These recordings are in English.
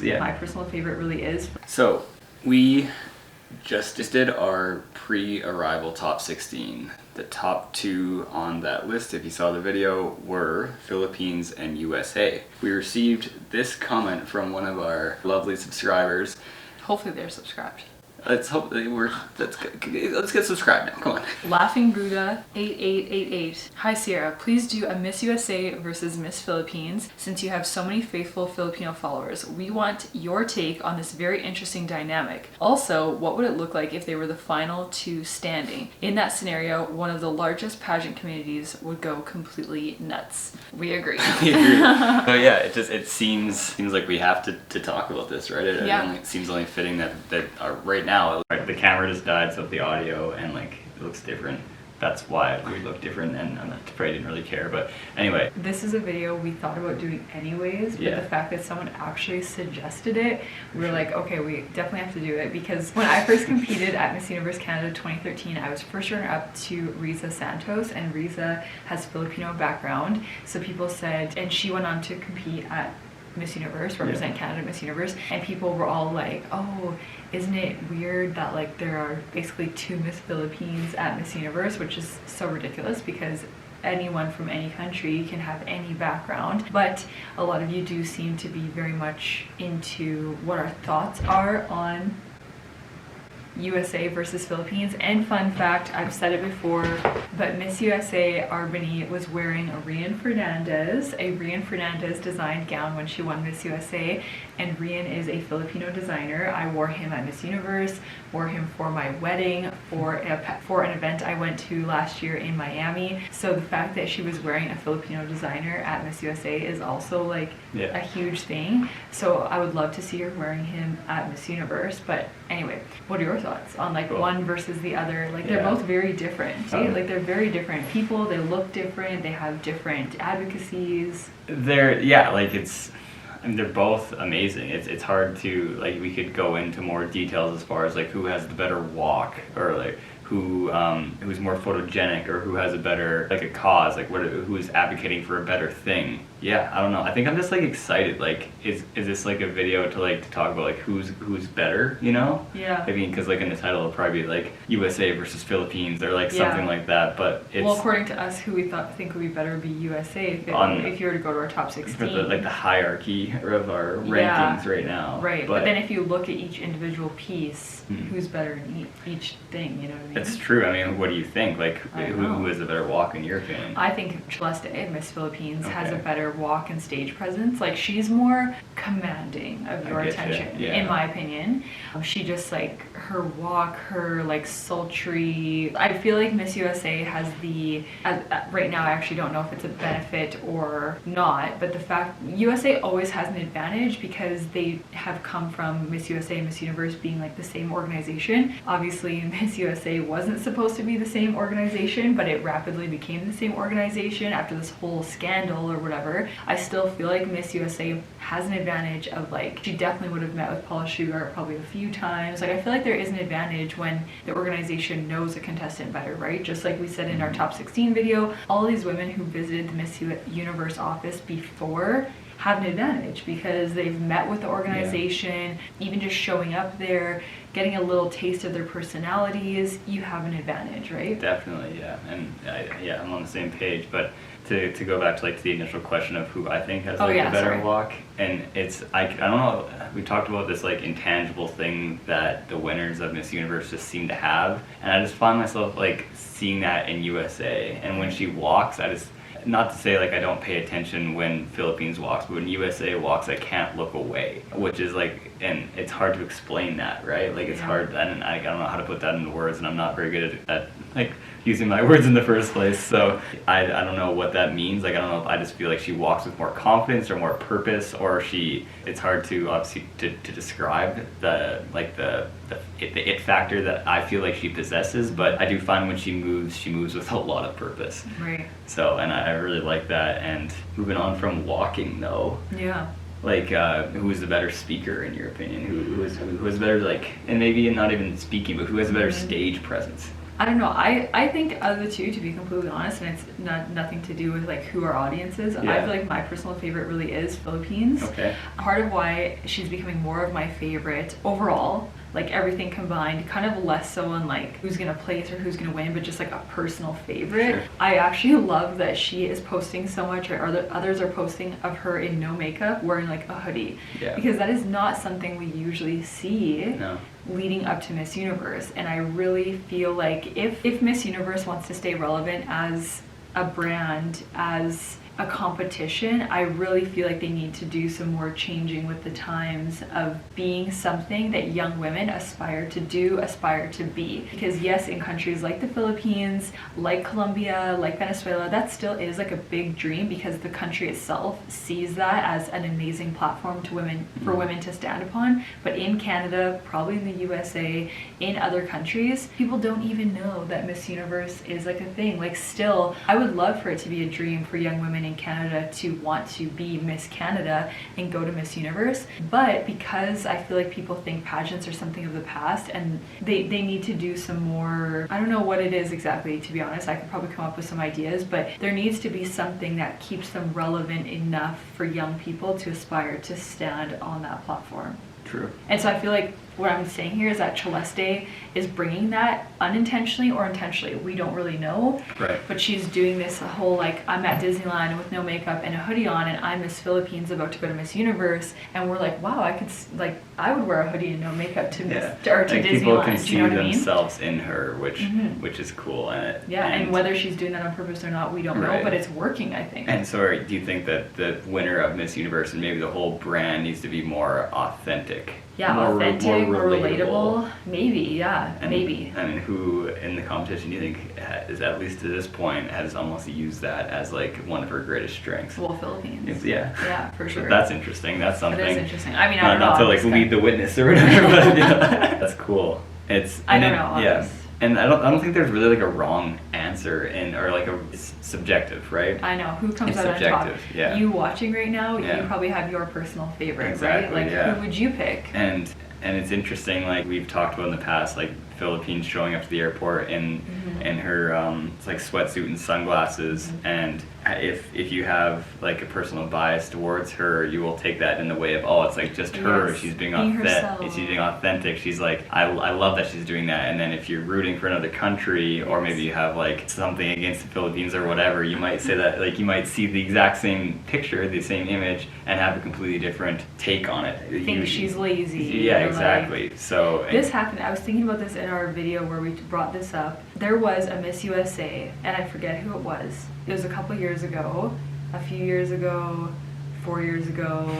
Yeah. My personal favorite really is. So we just did our pre-arrival top 16. The top 2 on that list, if you saw the video, were Philippines and USA. We received this comment from one of our lovely subscribers. Hopefully they're subscribed. Let's hope let's get subscribed now. Come on. Laughing Buddha 8888. Hi Sierra, please do a Miss USA versus Miss Philippines since you have so many faithful Filipino followers. We want your take on this very interesting dynamic. Also, what would it look like if they were the final 2 standing? In that scenario, one of the largest pageant communities would go completely nuts. We agree. We agree. So yeah, it seems like we have to talk about this, right? It seems only fitting that right now, like, the camera just died, so the audio and like it looks different. That's why we look different, and I'm afraid I didn't really care. But anyway, this is a video we thought about doing anyways, but the fact that someone actually suggested it, we were like, okay, we definitely have to do it, because when I first competed at Miss Universe Canada 2013, I was first runner-up to Riza Santos, and Riza has Filipino background, so people said, and she went on to compete at Miss Universe, represent Canada at Miss Universe, and people were all like, oh, isn't it weird that like there are basically 2 Miss Philippines at Miss Universe, which is so ridiculous because anyone from any country can have any background. But a lot of you do seem to be very much into what our thoughts are on USA versus Philippines. And fun fact, I've said it before, but Miss USA Albany was wearing a Rian Fernandez designed gown when she won Miss USA, and Rian is a Filipino designer. I wore him at Miss Universe, wore him for my wedding, for an event I went to last year in Miami. So the fact that she was wearing a Filipino designer at Miss USA is also like a huge thing. So I would love to see her wearing him at Miss Universe. But anyway, what are your thoughts on like one versus the other? Like they're both very different. Like they're very different people, they look different, they have different advocacies. They're both amazing. It's hard to, like, we could go into more details as far as like who has the better walk, or like who's more photogenic, or who has a better, like, a cause, like who is advocating for a better thing. Yeah, I don't know. I think I'm just like excited. Like, is this like a video to talk about like who's better, you know? Yeah. I mean, because like in the title it'll probably be like USA versus Philippines, or like something like that. But it's, well, according to us, who we think would be better would be USA if you were to go to our top 16. For the hierarchy of our rankings right now. Right. But then if you look at each individual piece, who's better in each thing, you know what I mean? That's true. I mean, what do you think? Like, who has a better walk in your opinion? I think Celeste, Miss Philippines, has a better walk and stage presence. Like, she's more commanding of your attention, in my opinion. She just, like, her walk, her, like, sultry. I feel like Miss USA has right now I actually don't know if it's a benefit or not, but the fact USA always has an advantage because they have come from Miss USA and Miss Universe being like the same organization. Obviously, Miss USA wasn't supposed to be the same organization, but it rapidly became the same organization after this whole scandal or whatever. I still feel like Miss USA has an advantage of, like, she definitely would have met with Paula Sugar probably a few times. Like, I feel like there is an advantage when the organization knows a contestant better, right? Just like we said in our top 16 video, all these women who visited the Miss Universe office before have an advantage because they've met with the organization. Even just showing up there, getting a little taste of their personalities, you have an advantage, right? Definitely, yeah. And I'm on the same page. But to go back to the initial question of who I think has the better walk, and it's I don't know, we talked about this like intangible thing that the winners of Miss Universe just seem to have, and I just find myself like seeing that in USA. And when she walks, not to say like I don't pay attention when Philippines walks, but when USA walks, I can't look away, which is like, and it's hard to explain that, right? Like, it's hard, and I don't know how to put that into words, and I'm not very good at like using my words in the first place, so I don't know what that means. Like, I don't know if I just feel like she walks with more confidence or more purpose, or it's hard to obviously to describe the it factor that I feel like she possesses, but I do find when she moves with a lot of purpose. Right. So, and I really like that. And moving on from walking though. Yeah. Like, who is the better speaker in your opinion? Who is better, like, and maybe not even speaking, but who has a better stage presence? I don't know. I think of the two, to be completely honest, and it's nothing to do with like who our audience is. I feel like my personal favorite really is Philippines. Okay. Part of why she's becoming more of my favorite overall, like everything combined, kind of less so on like who's gonna place or who's gonna win, but just like a personal favorite. Sure. I actually love that she is posting so much, or others are posting of her in no makeup wearing like a hoodie. Yeah. Because that is not something we usually see. No. Leading up to Miss Universe, and I really feel like if Miss Universe wants to stay relevant as a brand, as a competition, I really feel like they need to do some more changing with the times of being something that young women aspire to do, aspire to be. Because yes, in countries like the Philippines, like Colombia, like Venezuela, that still is like a big dream because the country itself sees that as an amazing platform to women, for women to stand upon. But in Canada, probably in the USA, in other countries, people don't even know that Miss Universe is like a thing. Like still, I would love for it to be a dream for young women in Canada to want to be Miss Canada and go to Miss Universe, but because I feel like people think pageants are something of the past and they need to do some more, I don't know what it is exactly, to be honest. I could probably come up with some ideas, but there needs to be something that keeps them relevant enough for young people to aspire to stand on that platform. True. And so I feel like what I'm saying here is that Celeste is bringing that unintentionally or intentionally. We don't really know. Right. But she's doing this whole like, I'm at Disneyland with no makeup and a hoodie on, and I'm Miss Philippines about to go to Miss Universe, and we're like, wow, I would wear a hoodie and no makeup to or to like Disneyland. People can see do you know what I mean? themselves in her, which is cool. And whether she's doing that on purpose or not, we don't know, but it's working, I think. And so do you think that the winner of Miss Universe and maybe the whole brand needs to be more authentic? Yeah, more authentic, more relatable. Maybe, maybe. I mean, who in the competition do you think is, at least to this point, has almost used that as like one of her greatest strengths? Well, Philippines. Yeah, for sure. So that's interesting. That's something. That is interesting. I mean, I don't know. Not to like lead the witness or whatever, but that's cool. I don't know. Yeah. And I don't think there's really like a wrong answer or like it's subjective, right? I know. Who comes out on top? Yeah. You watching right now, you probably have your personal favorite, exactly, right? Like who would you pick? And it's interesting, like we've talked about in the past, like Philippines showing up to the airport in her it's like sweatsuit and sunglasses, and if you have like a personal bias towards her, you will take that in the way of, oh, it's like just her, yes, she's being authentic, she's like, I love that she's doing that. And then if you're rooting for another country, or maybe you have like something against the Philippines or whatever, you might say that, like you might see the exact same picture, the same image, and have a completely different take on it. Think she's lazy. Yeah, exactly. Like, so this happened. I was thinking about this in our video where we brought this up. There was a Miss USA, and I forget who it was. It was a couple years ago, a few years ago, 4 years ago.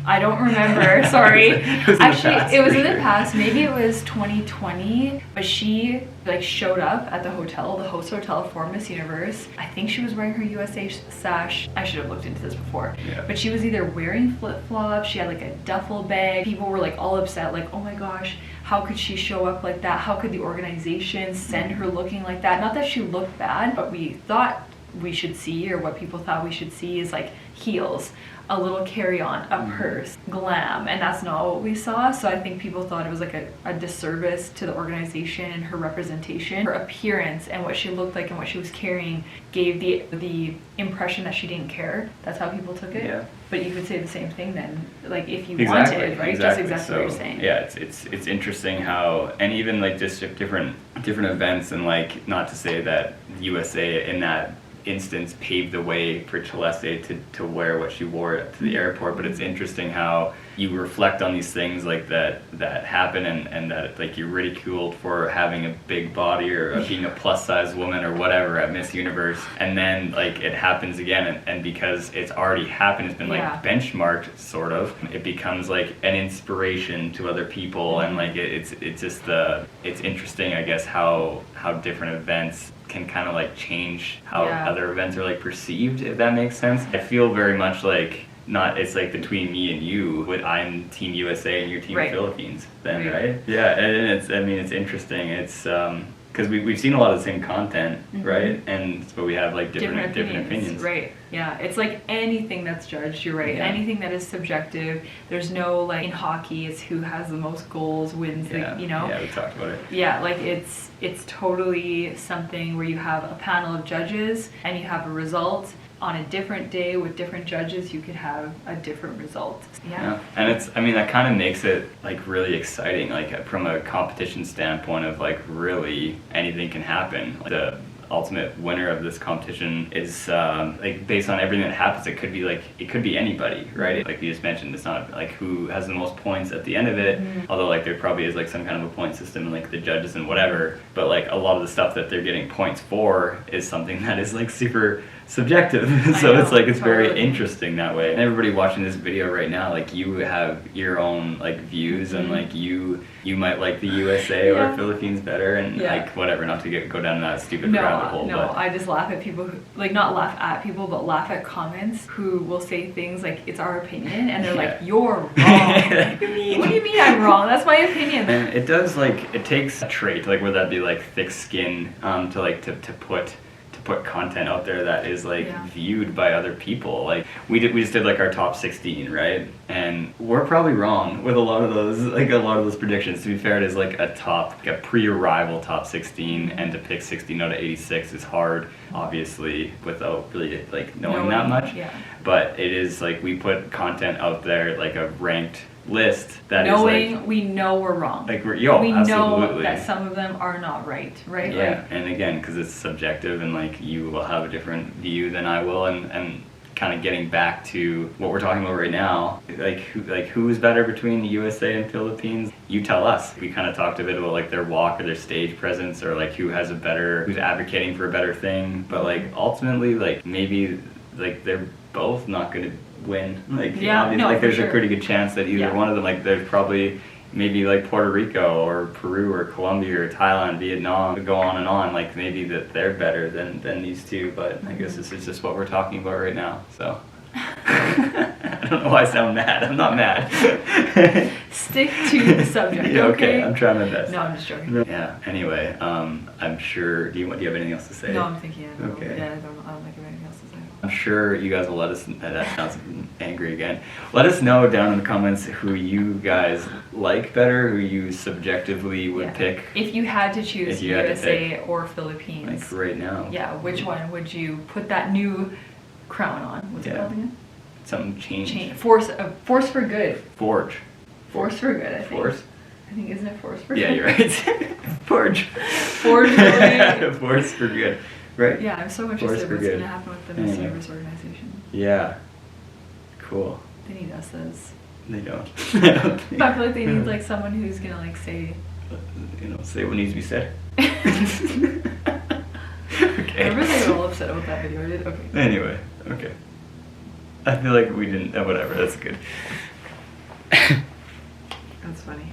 I don't remember, sorry. Actually, it was in the past. Maybe it was 2020, but she like showed up at the hotel, the host hotel for Miss Universe. I think she was wearing her USA sash. I should have looked into this before. Yeah. But she was either wearing flip-flops, she had like a duffel bag. People were like all upset, like, oh my gosh, how could she show up like that? How could the organization send her looking like that? Not that she looked bad, but we thought we should see, or what people thought we should see, is like heels, a little carry-on, a purse, glam, and that's not what we saw. So I think people thought it was like a disservice to the organization and her representation. Her appearance and what she looked like and what she was carrying gave the impression that she didn't care. That's how people took it. Yeah. But you could say the same thing then, like if you wanted, right? Just exactly what you're saying. Yeah, it's interesting how, and even like just different events, and like, not to say that USA in that instance paved the way for Celeste to wear what she wore to the airport, but it's interesting how you reflect on these things like that happen, and that like you're ridiculed for having a big body or being a plus size woman or whatever at Miss Universe, and then like it happens again, and because it's already happened, it's been like benchmarked sort of, it becomes like an inspiration to other people, and like it's just it's interesting, I guess, how different events can kind of like change how other events are like perceived, if that makes sense. I feel very much like, not, it's like between me and you, but I'm Team USA and you're Team Philippines then, right? Yeah, and it's interesting. It's because we've seen a lot of the same content, right? And but we have like different opinions. Right. Yeah, it's like anything that's judged, you're right. Yeah. Anything that is subjective. There's no, like, in hockey, it's who has the most goals wins, Yeah. the, you know? Yeah, we talked about it. Yeah, like it's totally something where you have a panel of judges and you have a result. On a different day with different judges, you could have a different result. Yeah. And it's, I mean, that kind of makes it like really exciting, like from a competition standpoint of like really anything can happen. The ultimate winner of this competition is like based on everything that happens, it could be anybody, right? Like you just mentioned, it's not like who has the most points at the end of it, although like there probably is like some kind of a point system and like the judges and whatever, but like a lot of the stuff that they're getting points for is something that is like super subjective. So it's like it's very interesting that way. And everybody watching this video right now, like you have your own like views and like you might like the USA or Philippines better and like whatever, not to go down that stupid rabbit hole. No, I just laugh at people who, like, not laugh at people, but laugh at comments who will say things like, it's our opinion, and they're like, you're wrong. What do you mean I'm wrong? That's my opinion. And it does, like, it takes a trait, like whether that be like thick skin, to put content out there that is like viewed by other people. Like we just did like our top 16, right? And we're probably wrong with a lot of those predictions. To be fair, it is like a pre-arrival top 16, and to pick 16 out of 86 is hard, obviously, without really like knowing that much. Yeah. But it is like we put content out there, like a ranked list that knowing is like, we know we're wrong. Like we know absolutely. that some of them are not right? Yeah, like, and again, because it's subjective, and like you will have a different view than I will, and kind of getting back to what we're talking about right now, who is better between the USA and Philippines? You tell us. We kind of talked a bit about like their walk or their stage presence, or like who's advocating for a better thing. But like ultimately, like maybe like they're both not going to win. Like there's a pretty good chance that either one of them, like there's probably maybe like Puerto Rico or Peru or Colombia or Thailand, Vietnam, go on and on, like maybe that they're better than these two, but I guess this is just what we're talking about right now, so. I don't know why I sound mad. I'm not mad. Stick to the subject, okay? I'm trying my best. No, I'm just joking. Yeah, anyway, I'm sure, do you have anything else to say? No, I'm thinking, okay. Yeah, I don't think of anything else to say. I'm sure you guys will let us, that sounds angry again, let us know down in the comments who you guys like better, who you subjectively would pick. If you had to choose USA or Philippines. Like right now. Yeah, which one would you put that new crown on? What's it called again? Something change. Force for good. Forge. Force for good, I think. Force? I think, isn't it force for good? Yeah, you're right. Forge. Forge for good. Force for good. Right. Yeah, I'm so interested in what's going to happen with the Miss Universe organization. Yeah. Cool. They need us as... They don't. I feel like they need like someone who's going to like say... say what needs to be said. Okay. I remember they were all upset about that video. Okay. Anyway, okay. I feel like we didn't... whatever, that's good. That's funny.